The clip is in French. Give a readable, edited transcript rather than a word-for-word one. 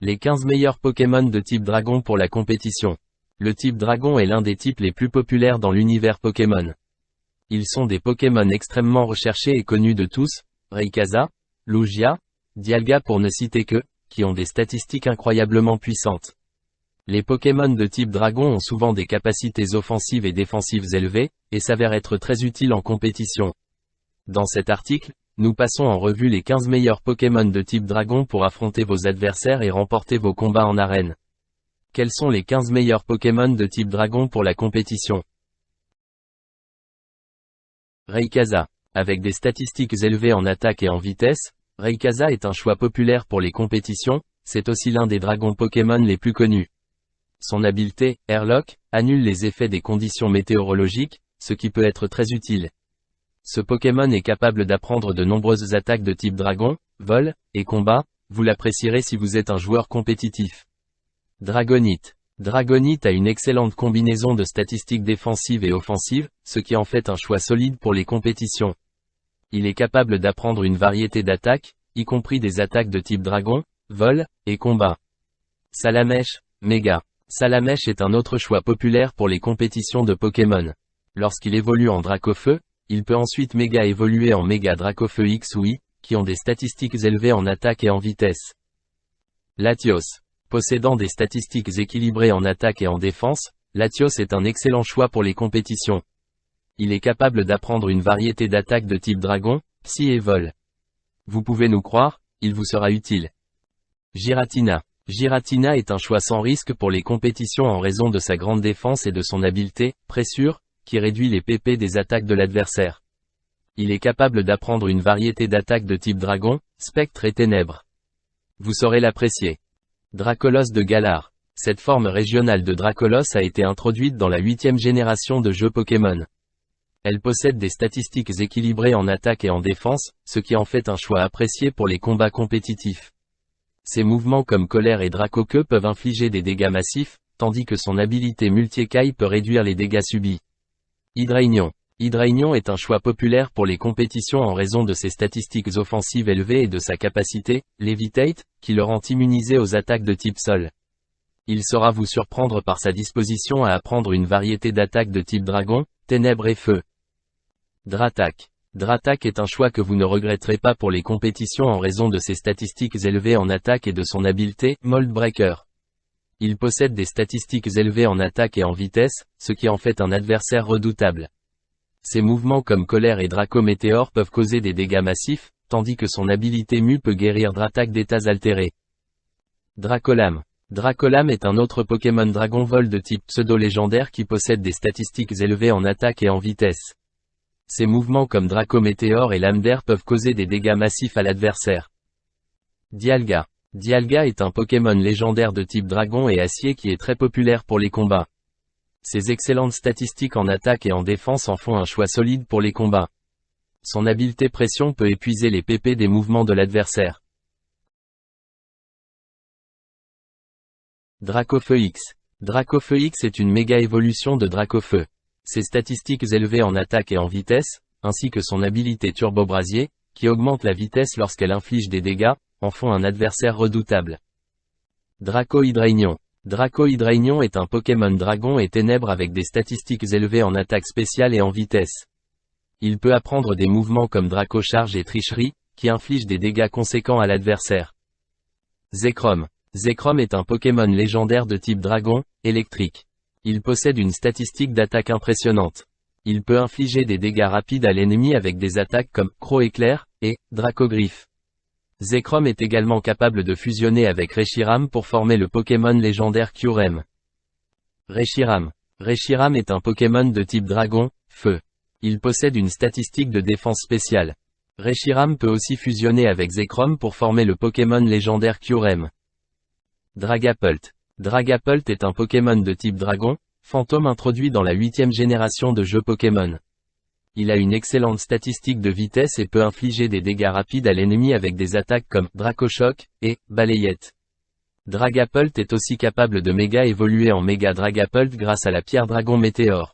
Les 15 meilleurs Pokémon de type Dragon pour la compétition. Le type Dragon est l'un des types les plus populaires dans l'univers Pokémon. Ils sont des Pokémon extrêmement recherchés et connus de tous, Rayquaza, Lugia, Dialga pour ne citer que, qui ont des statistiques incroyablement puissantes. Les Pokémon de type Dragon ont souvent des capacités offensives et défensives élevées, et s'avèrent être très utiles en compétition. Dans cet article, nous passons en revue les 15 meilleurs Pokémon de type Dragon pour affronter vos adversaires et remporter vos combats en arène. Quels sont les 15 meilleurs Pokémon de type Dragon pour la compétition? Rayquaza. Avec des statistiques élevées en attaque et en vitesse, Rayquaza est un choix populaire pour les compétitions, c'est aussi l'un des dragons Pokémon les plus connus. Son habileté, Airlock, annule les effets des conditions météorologiques, ce qui peut être très utile. Ce Pokémon est capable d'apprendre de nombreuses attaques de type dragon, vol, et combat, vous l'apprécierez si vous êtes un joueur compétitif. Dragonite. Dragonite a une excellente combinaison de statistiques défensives et offensives, ce qui en fait un choix solide pour les compétitions. Il est capable d'apprendre une variété d'attaques, y compris des attaques de type dragon, vol, et combat. Salamèche, Méga. Salamèche est un autre choix populaire pour les compétitions de Pokémon. Lorsqu'il évolue en Dracofeu, il peut ensuite méga évoluer en Méga Dracofeu X ou Y, qui ont des statistiques élevées en attaque et en vitesse. Latios. Possédant des statistiques équilibrées en attaque et en défense, Latios est un excellent choix pour les compétitions. Il est capable d'apprendre une variété d'attaques de type dragon, psy et vol. Vous pouvez nous croire, il vous sera utile. Giratina. Giratina est un choix sans risque pour les compétitions en raison de sa grande défense et de son habileté, pressure, qui réduit les PP des attaques de l'adversaire. Il est capable d'apprendre une variété d'attaques de type dragon, spectre et ténèbres. Vous saurez l'apprécier. Dracolos de Galar. Cette forme régionale de Dracolos a été introduite dans la 8e génération de jeux Pokémon. Elle possède des statistiques équilibrées en attaque et en défense, ce qui en fait un choix apprécié pour les combats compétitifs. Ses mouvements comme colère et Dracoqueue peuvent infliger des dégâts massifs, tandis que son habilité multi-écaille peut réduire les dégâts subis. Hydreigon. Hydreigon est un choix populaire pour les compétitions en raison de ses statistiques offensives élevées et de sa capacité, Levitate, qui le rend immunisé aux attaques de type sol. Il saura vous surprendre par sa disposition à apprendre une variété d'attaques de type dragon, ténèbres et feu. Dratak. Dratak est un choix que vous ne regretterez pas pour les compétitions en raison de ses statistiques élevées en attaque et de son habileté, Mold Breaker. Il possède des statistiques élevées en attaque et en vitesse, ce qui en fait un adversaire redoutable. Ses mouvements comme colère et Draco Météore peuvent causer des dégâts massifs, tandis que son habilité Mu peut guérir d'attaques d'états altérés. Dracolam. Dracolam est un autre Pokémon Dragon Vol de type pseudo-légendaire qui possède des statistiques élevées en attaque et en vitesse. Ses mouvements comme Draco Météore et Lame d'Air peuvent causer des dégâts massifs à l'adversaire. Dialga. Dialga est un Pokémon légendaire de type dragon et acier qui est très populaire pour les combats. Ses excellentes statistiques en attaque et en défense en font un choix solide pour les combats. Son habileté pression peut épuiser les PP des mouvements de l'adversaire. Dracofeu X. Dracofeu X est une méga évolution de Dracofeu. Ses statistiques élevées en attaque et en vitesse, ainsi que son habilité Turbo Brasier, qui augmente la vitesse lorsqu'elle inflige des dégâts, en font un adversaire redoutable. Draco-Hydreigon. Draco-Hydreigon est un Pokémon dragon et ténèbres avec des statistiques élevées en attaque spéciale et en vitesse. Il peut apprendre des mouvements comme Draco-Charge et Tricherie, qui infligent des dégâts conséquents à l'adversaire. Zekrom. Zekrom est un Pokémon légendaire de type dragon, électrique. Il possède une statistique d'attaque impressionnante. Il peut infliger des dégâts rapides à l'ennemi avec des attaques comme Croc-Éclair et Dracogriffe. Zekrom est également capable de fusionner avec Reshiram pour former le Pokémon légendaire Kyurem. Reshiram. Reshiram est un Pokémon de type dragon, feu. Il possède une statistique de défense spéciale. Reshiram peut aussi fusionner avec Zekrom pour former le Pokémon légendaire Kyurem. Dragapult. Dragapult est un Pokémon de type dragon, fantôme introduit dans la 8e génération de jeux Pokémon. Il a une excellente statistique de vitesse et peut infliger des dégâts rapides à l'ennemi avec des attaques comme Dracochoc et Balayette. Dragapult est aussi capable de méga évoluer en Méga Dragapult grâce à la pierre Dragon Météore.